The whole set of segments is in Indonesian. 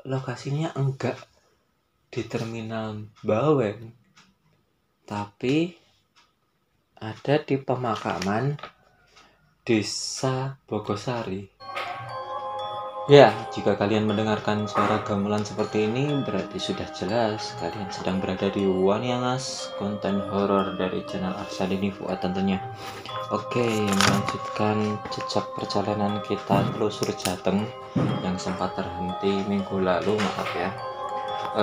lokasinya enggak di terminal Bawen, tapi ada di pemakaman Desa Bogosari. Ya, jika kalian mendengarkan suara gamelan seperti ini, berarti sudah jelas kalian sedang berada di Waniangas, konten horor dari channel Arsadini Fuad tentunya. Oke, melanjutkan jejak perjalanan kita telusur Jateng yang sempat terhenti minggu lalu, maaf ya.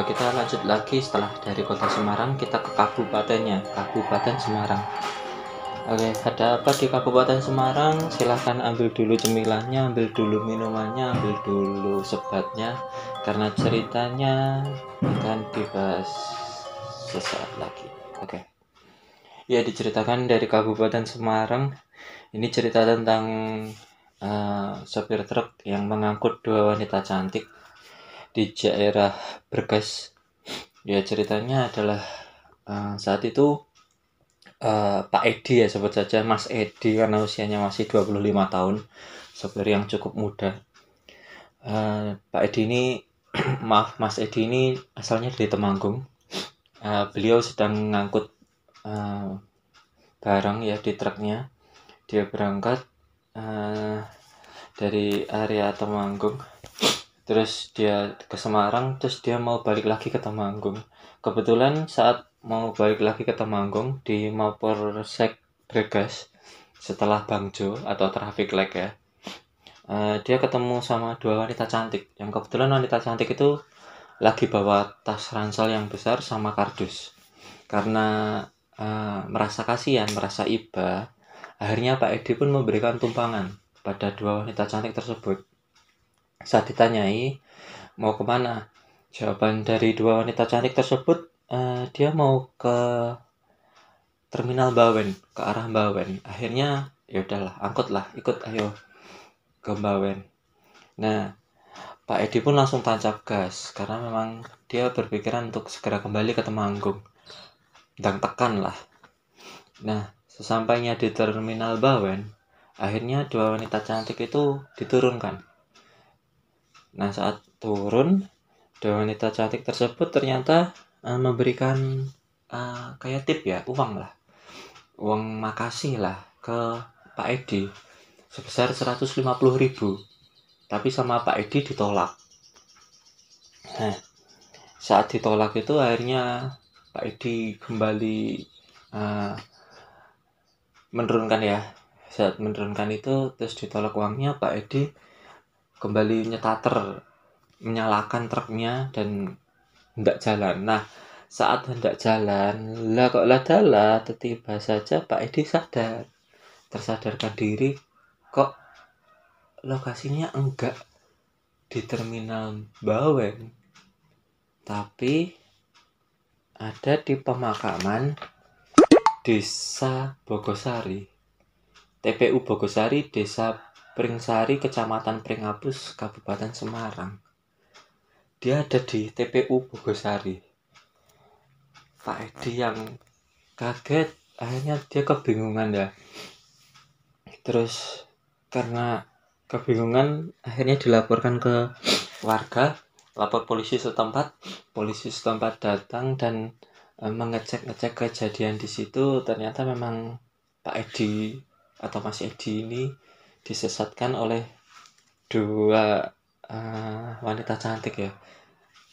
Kita lanjut lagi setelah dari kota Semarang, kita ke kabupatennya, Kabupaten Semarang. Oke, ada apa di Kabupaten Semarang? Silahkan ambil dulu cemilannya, ambil dulu minumannya, ambil dulu sebatnya, karena ceritanya akan dibahas sesaat lagi. Oke. Ya, diceritakan dari Kabupaten Semarang. Ini cerita tentang sopir truk yang mengangkut dua wanita cantik di daerah Brebes. Ya, ceritanya adalah saat itu Pak Edi ya, sebut saja Mas Edi karena usianya masih 25 tahun, sopir yang cukup muda. Pak Edi ini maaf, Mas Edi ini asalnya dari Temanggung. Beliau sedang mengangkut barang ya di truknya. Dia berangkat dari area Temanggung, terus dia ke Semarang, terus dia mau balik lagi ke Temanggung. Kebetulan saat mau balik lagi ke Temanggung di Mapolsek Brebes setelah Bangjo atau traffic light ya, dia ketemu sama dua wanita cantik. Yang kebetulan wanita cantik itu lagi bawa tas ransel yang besar sama kardus. Karena merasa kasihan, merasa iba, akhirnya Pak Edi pun memberikan tumpangan pada dua wanita cantik tersebut. Saat ditanyai mau kemana, jawaban dari dua wanita cantik tersebut, dia mau ke terminal Bawen, ke arah Bawen. Akhirnya ya udahlah, angkutlah, ikut ayo ke Bawen. Nah, Pak Edi pun langsung tancap gas karena memang dia berpikiran untuk segera kembali ke Temanggung. Dan tekan lah. Nah, sesampainya di terminal Bawen, akhirnya dua wanita cantik itu diturunkan. Nah, saat turun, dua wanita cantik tersebut ternyata memberikan kayak tip ya, uang lah. Uang makasih lah ke Pak Edi sebesar 150.000. Tapi sama Pak Edi ditolak. Nah, saat ditolak itu akhirnya Pak Edi kembali menurunkan ya. Saat menurunkan itu terus ditolak uangnya, Pak Edi kembali menyalakan truknya dan hendak jalan. Nah, saat hendak jalan, lah kok lah tiba saja Pak Edi tersadarkan diri, kok lokasinya enggak di terminal Bawen, tapi ada di pemakaman Desa Bogosari, TPU Bogosari, Desa Pringsari, Kecamatan Pringabus, Kabupaten Semarang. Dia ada di TPU Bogosari. Pak Edi yang kaget, akhirnya dia kebingungan ya. Terus karena kebingungan, akhirnya dilaporkan ke warga, lapor polisi setempat datang dan mengecek kejadian di situ. Ternyata memang Pak Edi atau Mas Edi ini disesatkan oleh dua wanita cantik ya,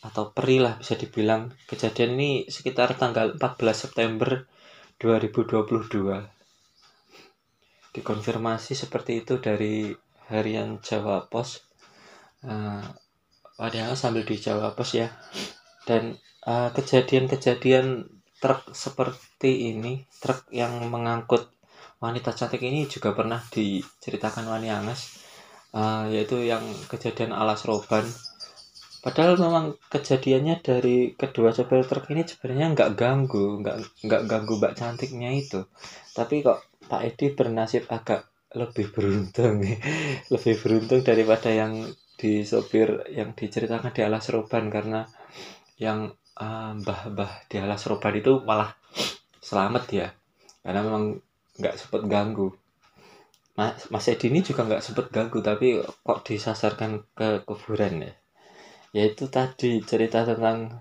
atau peri lah bisa dibilang. Kejadian ini sekitar tanggal 14 September 2022. Dikonfirmasi seperti itu dari harian Jawa Pos. Padahal sambil di Jawa Pos ya. Dan kejadian-kejadian truk seperti ini, truk yang mengangkut wanita cantik ini juga pernah diceritakan Waniangas, yaitu yang kejadian alas roban. Padahal memang kejadiannya dari kedua sopir truk ini sebenarnya nggak ganggu Mbak cantiknya itu. Tapi kok Pak Edi bernasib agak lebih beruntung, lebih beruntung daripada yang di sopir yang diceritakan di alas roban, karena yang mbah-mbah di alas roban itu malah selamat ya, karena memang nggak sempat ganggu. Mas Edi ini juga nggak sempat ganggu, tapi kok disasarkan ke kuburan ya. Yaitu tadi cerita tentang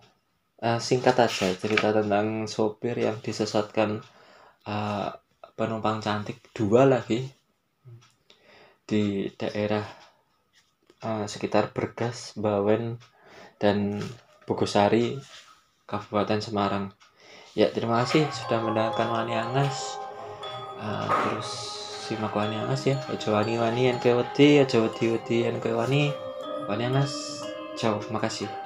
singkat aja, cerita tentang sopir yang disesatkan uh, penumpang cantik dua lagi di daerah sekitar Bergas, Bawen, dan Bogosari, Kabupaten Semarang. Ya, terima kasih sudah mendengarkan Wani Angas. Terus simak Wani Angas ya. Aja wani-wani yang kowe wedi, aja wedi-wedi yang kowe wani. Wani Angas. Ciao, makasih.